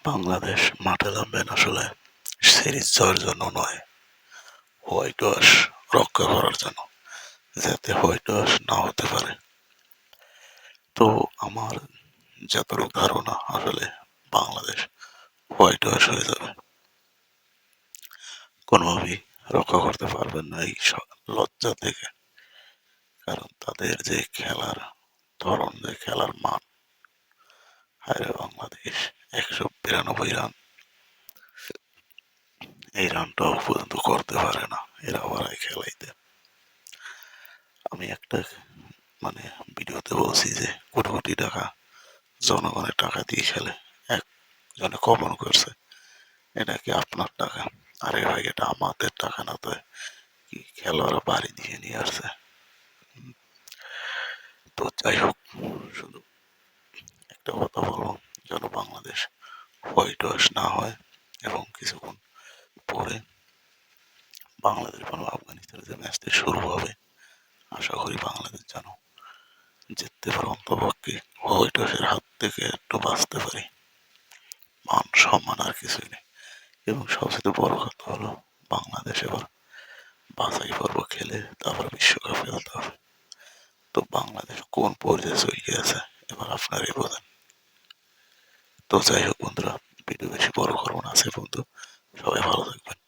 বাংলাদেশ মাঠে নামবেন আসলে সিরিজ জয়ের জন্য নয়, হোয়াইট ওয়াশ রক্ষা করার জন্য, যাতে হোয়াইট ওয়াশ না হতে পারে। তো আমার যতটুকু ধারণা আসলে বাংলাদেশ হোয়াইট ওয়াশ হয়ে যাবে, কোনোভাবেই রক্ষা করতে পারবেন না এই লজ্জা থেকে। কারণ তাদের যে খেলার ধরন, যে খেলার মান, হায়রে বাংলাদেশ 192 রান, এই রানটাও পর্যন্ত করতে পারে না, এরা আবার খেলাইতে। আমি একটা ভিডিওতে বলছি যে কোটি কোটি টাকা জনগণের টাকা দিয়ে খেলে, একজনে কমন করছে এটা কি আপনার টাকা? আরে ভাই, এটা আমাদের টাকা না, তো কি খেলোয়াড়রা বাড়ি দিয়ে নিয়ে আসছে? তো যাই হোক, শুধু একটা কথা বলবো, যেন বাংলাদেশ হোয়াইট ওয়াশ না হয় এবং কিছুক্ষণ পরে বাংলাদেশ এবং আফগানিস্তানের যে ম্যাচটি শুরু হবে, আশা করি বাংলাদেশ যেন জিততে পারে, অন্তপক্ষে হোয়াইট ওয়াশের হাত থেকে একটু বাঁচতে পারি। মান সম্মান আর কিছুই নেই। এবং সবচেয়ে বড় কথা হলো, বাংলাদেশ এবার বাছাই পর্ব খেলে তারপর বিশ্বকাপ খেলতে হবে। তো বাংলাদেশ কোন পর্যায়ে চলে গেছে এবার আপনারাই বলেন। তো যাই হোক বন্ধুরা, ভিডিও বেশি বড় করবো না, আছে বন্ধু, সবাই ভালো থাকবেন।